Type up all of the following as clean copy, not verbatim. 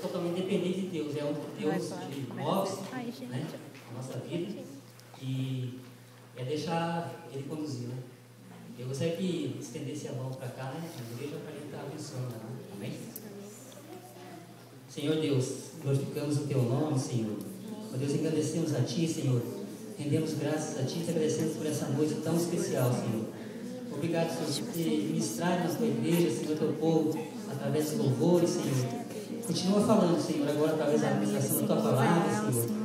totalmente dependente de Deus. É onde Deus ele move, né, a nossa vida, e é deixar Ele conduzir, né? Eu gostaria que estendesse a mão para cá, né, na igreja, para Ele estar abençoando, né? Amém? Senhor Deus, glorificamos o Teu nome, Senhor. Ó Deus, agradecemos a Ti, Senhor. Rendemos graças a Ti e te agradecemos por essa noite tão especial, Senhor. Obrigado, Senhor, por ter ministrado na Tua igreja, Senhor, Teu povo, através dos louvores, Senhor. Continua falando, Senhor, agora através da ministração da Tua palavra, Senhor.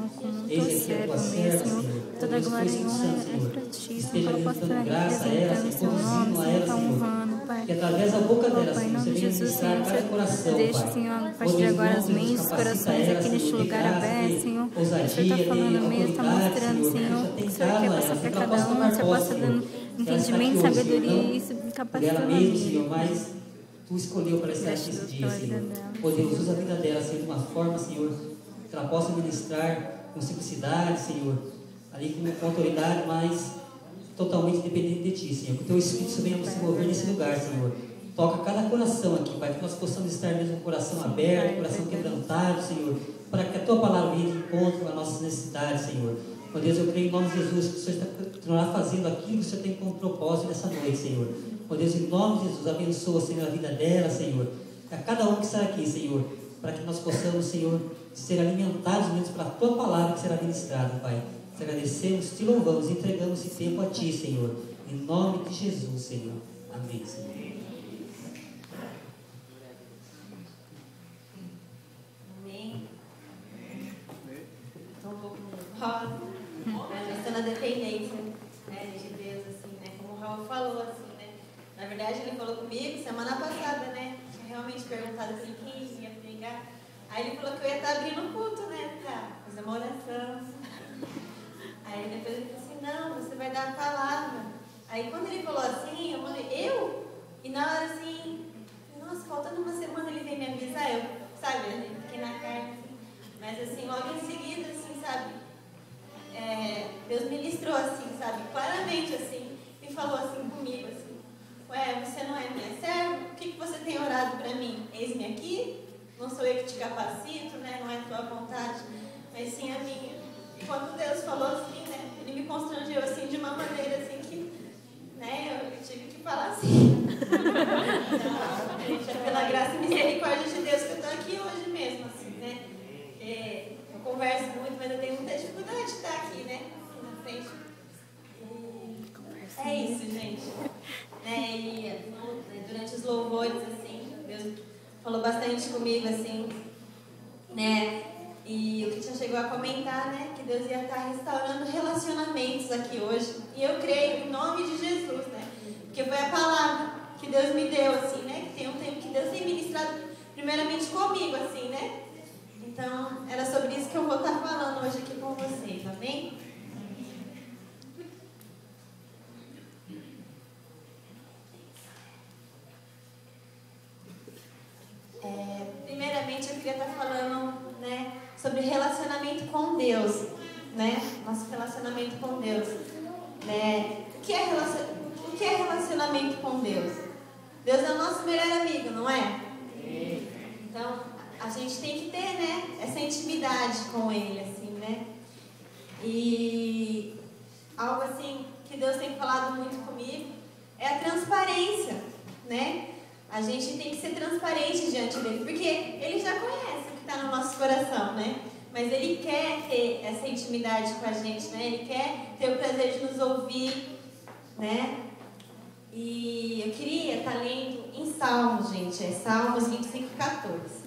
Eis aqui a Tua serva, Senhor. Toda glória e honra é para Ti. Esteja dando graça a ela, Senhor, conduzindo a ela, Senhor. Que através da boca dela, Senhor, você venha ministrar cada coração, Pai. Deixe, Senhor, a partir de agora as mentes, os corações aqui neste lugar aberto, Senhor. O Senhor está falando mesmo, está mostrando, Senhor, que o Senhor quer passar para cada um, o Senhor possa dando entendimento, sabedoria e capacitação. Senhor, mas Tu escolheu para estar aqui esse dia, Senhor. Ó Deus, usa a vida dela, Senhor, de uma forma, Senhor, que ela possa ministrar com simplicidade, Senhor, ali com autoridade, mas totalmente dependente de Ti, Senhor. Que o Teu Espírito venha se mover nesse lugar, Senhor. Toca cada coração aqui, Pai, que nós possamos estar mesmo com o coração aberto, coração quebrantado, Senhor, para que a Tua palavra venha de encontro às nossas necessidades, Senhor. Ó Deus, eu creio em nome de Jesus que o Senhor está continuará fazendo aquilo que o Senhor tem como propósito nessa noite, Senhor. Ó Deus, em nome de Jesus, abençoa, Senhor, a vida dela, Senhor. A cada um que está aqui, Senhor, para que nós possamos, Senhor, ser alimentados mesmo pela Tua palavra que será ministrada, Pai. Te agradecemos, Te louvamos e entregamos esse tempo a Ti, Senhor. Em nome de Jesus, Senhor. Amém, Senhor. Amém. Estou um pouco nervosa, mas estou na dependência, né, de Deus, assim, né? Como o Raul falou, assim, né? Na verdade, ele falou comigo semana passada, né? Tinha realmente perguntado assim, quem ia pregar. Aí ele falou que eu ia estar abrindo o culto, né? Tá, fazer uma oração. Aí depois ele falou assim, não, você vai dar a palavra. Aí quando ele falou assim, eu falei, eu? E na hora assim, nossa, faltando uma semana ele veio me avisar, eu, sabe, eu fiquei na carne, assim. Mas assim, logo em seguida, assim, sabe, Deus ministrou assim, sabe, claramente assim, e falou assim comigo, assim, ué, você não é minha serva? O que você tem orado para mim? Eis-me aqui? Não sou eu que te capacito, né? Não é tua vontade, mas sim a minha. Quando Deus falou assim, né, Ele me constrangeu assim de uma maneira assim que, né, eu tive que falar assim. Gente, é pela graça e misericórdia de Deus que eu estou aqui hoje mesmo, assim, né. Eu converso muito, mas eu tenho muita dificuldade de estar aqui, né, aqui na frente. É isso, gente. Né, e durante os louvores, assim, Deus falou bastante comigo, assim, né. E o Christian chegou a comentar, né, que Deus ia estar restaurando relacionamentos aqui hoje. E eu creio em nome de Jesus, né, porque foi a palavra que Deus me deu, assim, né, que tem um tempo que Deus tem ministrado primeiramente comigo, assim, né. Então, era sobre isso que eu vou estar falando hoje aqui com vocês, amém? Primeiramente, eu queria estar falando, né, sobre relacionamento com Deus, né? Nosso relacionamento com Deus, né? O que é relacionamento com Deus? Deus é o nosso melhor amigo, não é? Então, a gente tem que ter, né, essa intimidade com Ele, assim, né? E algo assim que Deus tem falado muito comigo é a transparência, né? A gente tem que ser transparente diante dele, porque Ele já conhece o que está no nosso coração, né? Mas Ele quer ter essa intimidade com a gente, né? Ele quer ter o prazer de nos ouvir, né? E eu queria estar lendo em Salmos, gente. É Salmos 25:14.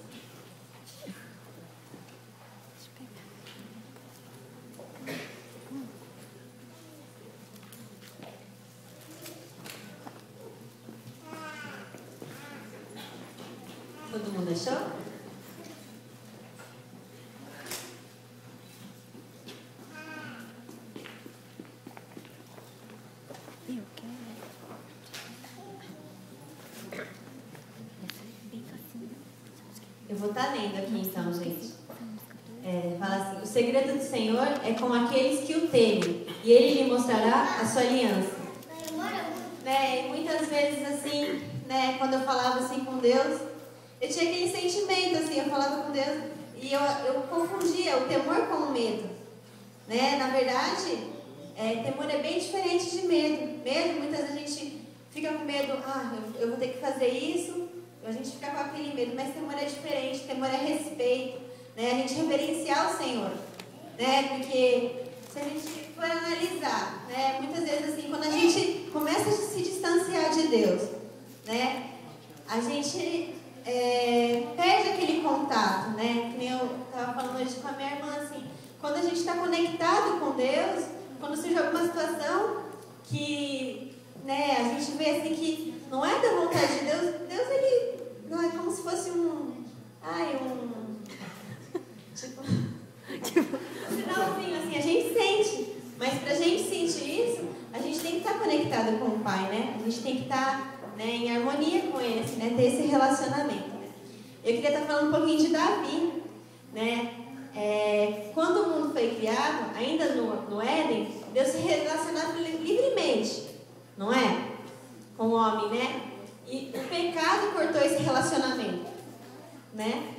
Todo mundo achou? Eu vou estar lendo aqui então, gente. Fala assim: o segredo do Senhor é com aqueles que o temem, e Ele lhe mostrará a sua aliança. Né? E muitas vezes assim, né, quando eu falava assim com Deus, eu tinha aquele sentimento, assim, eu falava com Deus e eu confundia o temor com o medo, né? Na verdade, temor é bem diferente de medo. Medo, muitas vezes a gente fica com medo, eu vou ter que fazer isso, a gente fica com aquele medo, mas temor é diferente, temor é respeito, né? A gente reverenciar o Senhor, né? Porque se a gente for analisar, né? Muitas vezes assim, quando a gente começa a se distanciar de Deus, né? A gente perde aquele contato, né? Que nem eu estava falando hoje com a minha irmã, assim, quando a gente está conectado com Deus, quando surge alguma situação que, né, a gente vê assim que não é da vontade de Deus, Deus ele não é como se fosse tipo, um sinalzinho assim, a gente sente, mas pra gente sentir isso, a gente tem que estar conectado com o Pai, né? A gente tem que estar, né, em harmonia com Ele, assim, né? Ter esse relacionamento, né? Eu queria estar falando um pouquinho de Davi, né? Quando o mundo foi criado, ainda no Éden, Deus se relacionava livremente, não é? Com o homem, né? E o pecado cortou esse relacionamento, né?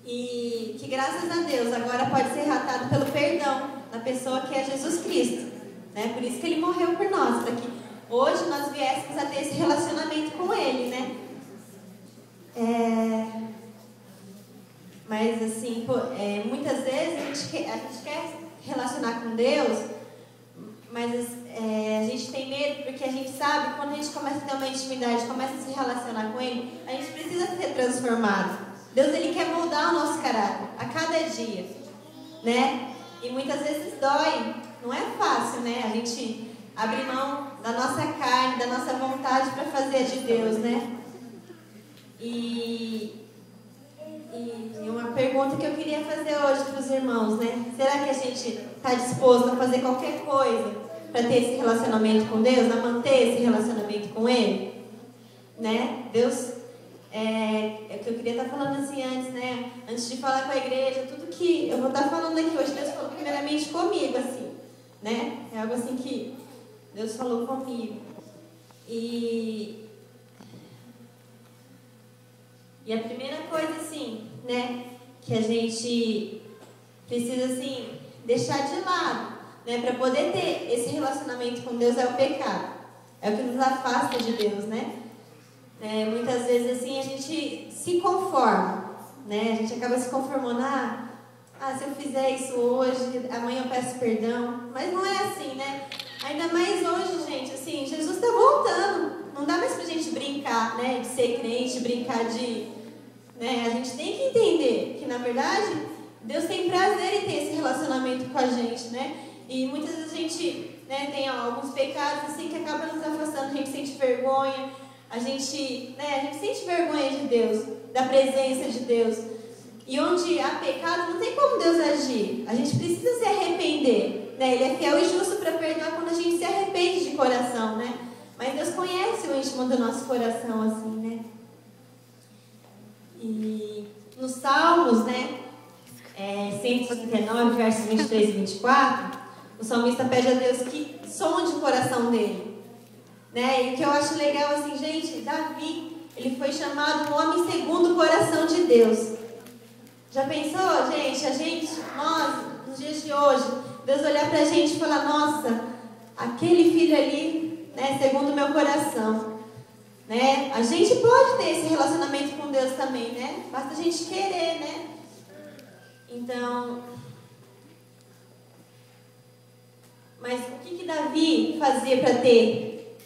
E que graças a Deus agora pode ser retratado pelo perdão da pessoa que é Jesus Cristo, né? Por isso que Ele morreu por nós, para que hoje nós viéssemos a ter esse relacionamento com Ele, né? Mas assim, muitas vezes a gente quer relacionar com Deus, mas a gente tem medo porque a gente sabe que quando a gente começa a ter uma intimidade, começa a se relacionar com Ele, a gente precisa ser transformado. Deus, Ele quer moldar o nosso caráter a cada dia, né? E muitas vezes dói, não é fácil, né? A gente abrir mão da nossa carne, da nossa vontade para fazer a de Deus, né? E uma pergunta que eu queria fazer hoje para os irmãos, né? Será que a gente está disposto a fazer qualquer coisa para ter esse relacionamento com Deus, a manter esse relacionamento com Ele? Né? Deus, é o que eu queria estar falando assim antes, né? Antes de falar com a igreja, tudo que eu vou estar falando aqui hoje, Deus falou primeiramente comigo, assim, né? É algo assim que Deus falou comigo. E a primeira coisa, assim, né, que a gente precisa, assim, deixar de lado, né, para poder ter esse relacionamento com Deus é o pecado. É o que nos afasta de Deus, né? Muitas vezes, assim, a gente se conforma, né? A gente acaba se conformando, se eu fizer isso hoje, amanhã eu peço perdão. Mas não é assim, né? Ainda mais hoje, gente, assim, Jesus está voltando. Não dá mais pra gente brincar, né, de ser crente, brincar de... Né? A gente tem que entender que, na verdade, Deus tem prazer em ter esse relacionamento com a gente, né? E muitas vezes a gente, né, tem alguns pecados assim que acabam nos afastando, a gente sente vergonha, a gente sente vergonha de Deus, da presença de Deus. E onde há pecado, não tem como Deus agir. A gente precisa se arrepender, né? Ele é fiel e justo para perdoar quando a gente se arrepende de coração, né? Mas Deus conhece o íntimo do nosso coração, assim, né? E nos Salmos, né, 139, versos 23 e 24, o salmista pede a Deus que sonde o coração dele, né? E o que eu acho legal, assim, gente, Davi, ele foi chamado um homem segundo o coração de Deus. Já pensou, gente, nós, nos dias de hoje, Deus olhar pra gente e falar, nossa, aquele filho ali, né, segundo o meu coração. Né? A gente pode ter esse relacionamento com Deus também, né? Basta a gente querer, né? Então, mas o que Davi fazia para ter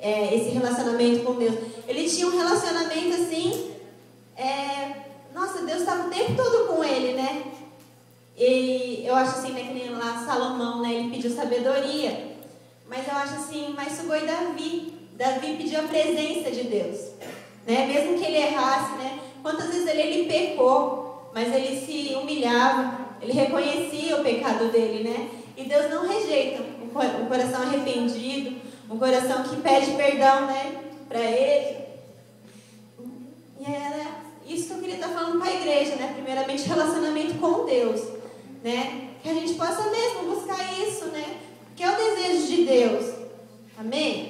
esse relacionamento com Deus? Ele tinha um relacionamento assim, nossa, Deus estava o tempo todo com ele, né? E eu acho assim, né, que nem lá Salomão, né? Ele pediu sabedoria, mas eu acho assim, mais foi Davi. Davi pediu a presença de Deus, né? Mesmo que ele errasse, né? Quantas vezes ele pecou, mas ele se humilhava, ele reconhecia o pecado dele, né? E Deus não rejeita um coração arrependido, um coração que pede perdão, né? Para Ele. E era isso que eu queria estar falando para a igreja, né? Primeiramente, relacionamento com Deus, né? Que a gente possa mesmo buscar isso, né? Que é o desejo de Deus. Amém?